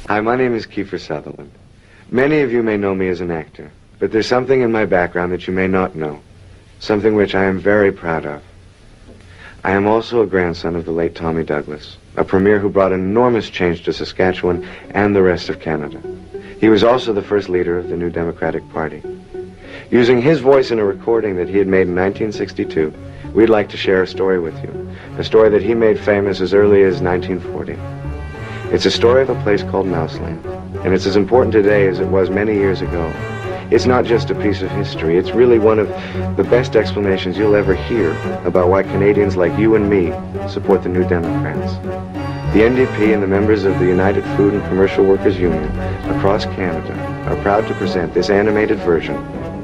Hi, my name is Kiefer Sutherland. Many of you may know me as an actor, but there's something in my background that you may not know, something which I am very proud of. I am also a grandson of the late Tommy Douglas, a premier who brought enormous change to Saskatchewan and the rest of Canada. He was also the first leader of the New Democratic Party. Using his voice in a recording that he had made in 1962, we'd like to share a story with you, a story that he made famous as early as 1940. It's a story of a place called Mouseland, and it's as important today as it was many years ago. It's not just a piece of history, it's really one of the best explanations you'll ever hear about why Canadians like you and me support the New Democrats. The NDP and the members of the United Food and Commercial Workers Union across Canada are proud to present this animated version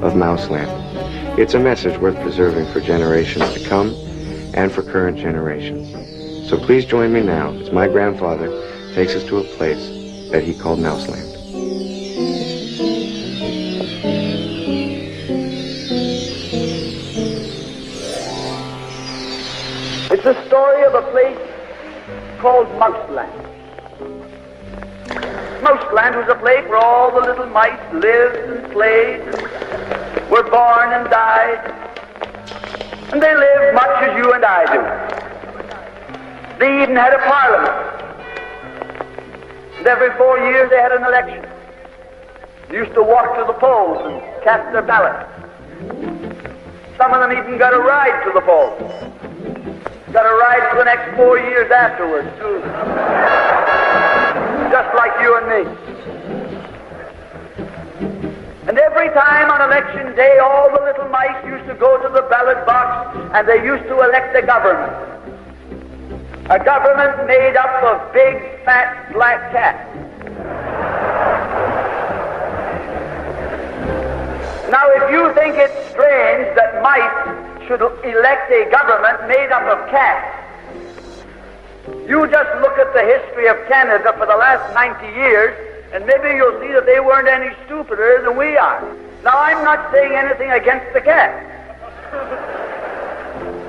of Mouseland. It's a message worth preserving for generations to come and for current generations. So please join me now as my grandfather takes us to a place that he called Mouseland. It's the story of a place called Mouseland. Mouseland was a place where all the little mice lived and played, and were born and died, and they lived much as you and I do. They even had a parliament. And every 4 years they had an election. They used to walk to the polls and cast their ballot. Some of them even got a ride to the polls. Got a ride for the next 4 years afterwards, too. Just like you and me. And every time on election day, all the little mice used to go to the ballot box and they used to elect a government. A government made up of big, fat, black cats. Now, if you think it's strange that mice should elect a government made up of cats, you just look at the history of Canada for the last 90 years, and maybe you'll see that they weren't any stupider than we are. Now, I'm not saying anything against the cats.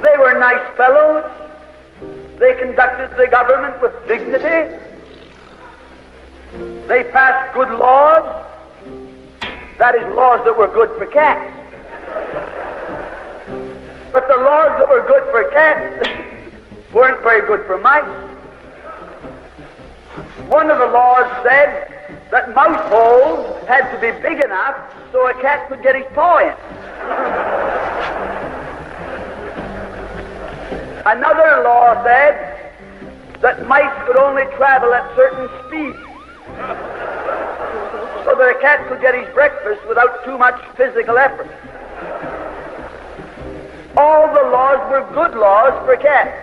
They were nice fellows. They conducted the government with dignity. They passed good laws. That is, laws that were good for cats. But the laws that were good for cats weren't very good for mice. One of the laws said that mouse holes had to be big enough so a cat could get his paw in. Another law said that mice could only travel at certain speeds so that a cat could get his breakfast without too much physical effort. All the laws were good laws for cats.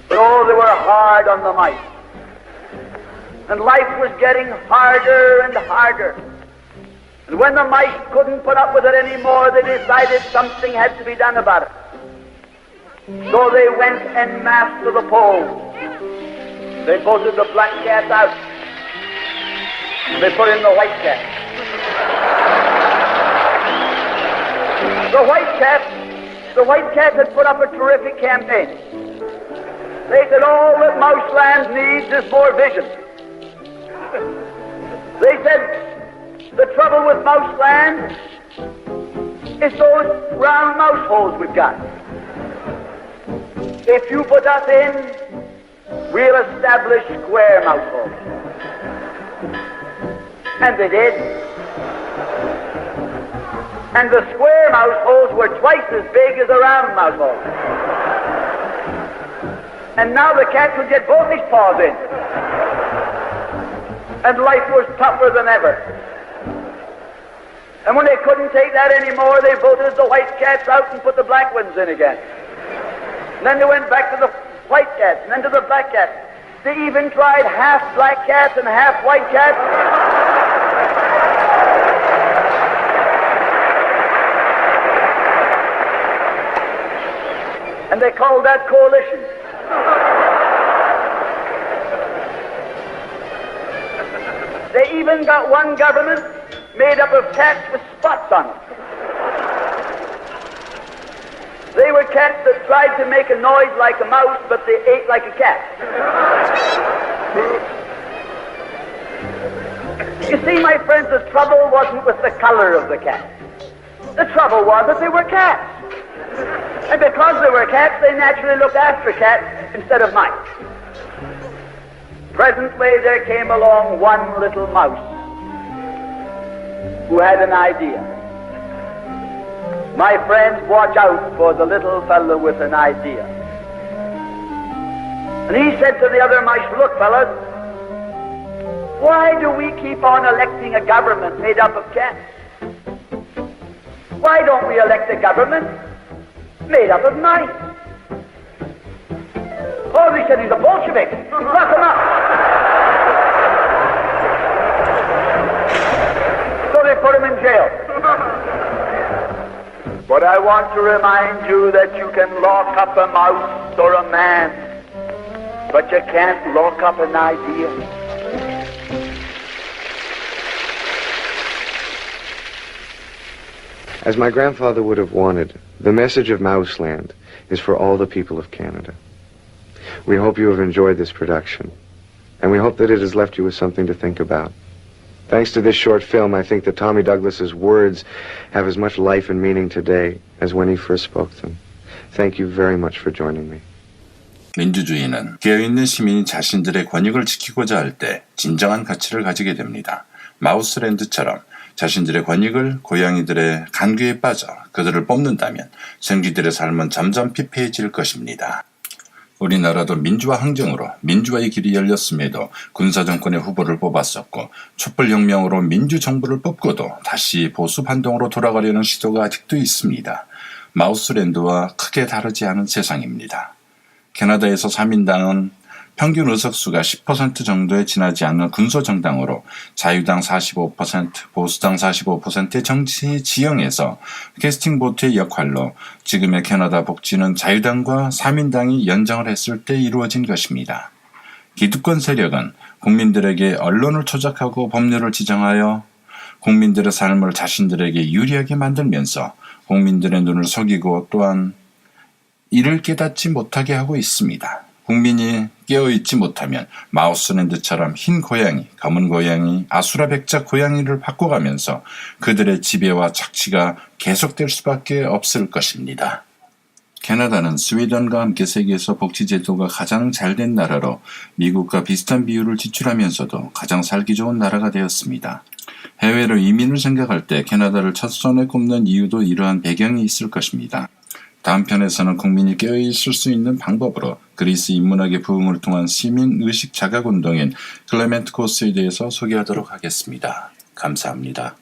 But oh, they were hard on the mice. And life was getting harder and harder. And when the mice couldn't put up with it anymore, they decided something had to be done about it. So they went en masse to the polls. They voted the black cat out. They put in the white cat. The white cat had put up a terrific campaign. They said all that Mouseland needs is more vision. They said the trouble with Mouseland is those round mouse holes we've got. If you put us in, we'll establish square mouse holes. And they did. And the square mouse holes were twice as big as the round mouse holes. And now the cat could get both his paws in. And life was tougher than ever. And when they couldn't take that anymore, they voted the white cats out and put the black ones in again. And then they went back to the white cats, and then to the black cats. They even tried half black cats and half white cats. And they called that coalition. They even got one government made up of cats with spots on them. They were cats that tried to make a noise like a mouse, but they ate like a cat. You see, my friends, the trouble wasn't with the color of the cat. The trouble was that they were cats. And because they were cats, they naturally looked after cats instead of mice. Presently, there came along one little mouse who had an idea. My friends, watch out for the little fellow with an idea. And he said to the other mice, look, fellas, why do we keep on electing a government made up of cats? Why don't we elect a government made up of mice? Oh, they said he's a Bolshevik. Lock him up. So they put him in jail. But I want to remind you that you can lock up a mouse or a man, but you can't lock up an idea. As my grandfather would have wanted, the message of Mouseland is for all the people of Canada. We hope you have enjoyed this production, and we hope that it has left you with something to think about. Thanks to this short film, I think that Tommy Douglas's words have as much life and meaning today as when he first spoke them. Thank you very much for joining me. 민주주의는 깨어있는 시민이 자신들의 권익을 지키고자 할 때 진정한 가치를 가지게 됩니다. 마우스랜드처럼 자신들의 권익을 고양이들의 간귀에 빠져 그들을 뽑는다면 생쥐들의 삶은 점점 피폐해질 것입니다. 우리나라도 민주화 항쟁으로 민주화의 길이 열렸음에도 군사정권의 후보를 뽑았었고 촛불혁명으로 민주정부를 뽑고도 다시 보수 반동으로 돌아가려는 시도가 아직도 있습니다. 마우스랜드와 크게 다르지 않은 세상입니다. 캐나다에서 사민당은 평균 의석수가 10% 정도에 지나지 않는 군소정당으로 자유당 45%, 보수당 45%의 정치 지형에서 캐스팅 보트의 역할로 지금의 캐나다 복지는 자유당과 사민당이 연정을 했을 때 이루어진 것입니다. 기득권 세력은 국민들에게 언론을 조작하고 법률을 지정하여 국민들의 삶을 자신들에게 유리하게 만들면서 국민들의 눈을 속이고 또한 이를 깨닫지 못하게 하고 있습니다. 국민이 깨어있지 못하면 마우스랜드처럼 흰 고양이, 검은 고양이, 아수라 백작 고양이를 바꿔가면서 그들의 지배와 착취가 계속될 수밖에 없을 것입니다. 캐나다는 스웨덴과 함께 세계에서 복지제도가 가장 잘된 나라로 미국과 비슷한 비율을 지출하면서도 가장 살기 좋은 나라가 되었습니다. 해외로 이민을 생각할 때 캐나다를 첫선에 꼽는 이유도 이러한 배경이 있을 것입니다. 다음 편에서는 국민이 깨어있을 수 있는 방법으로 그리스 인문학의 부흥을 통한 시민의식 자각운동인 클레멘트 코스에 대해서 소개하도록 하겠습니다. 감사합니다.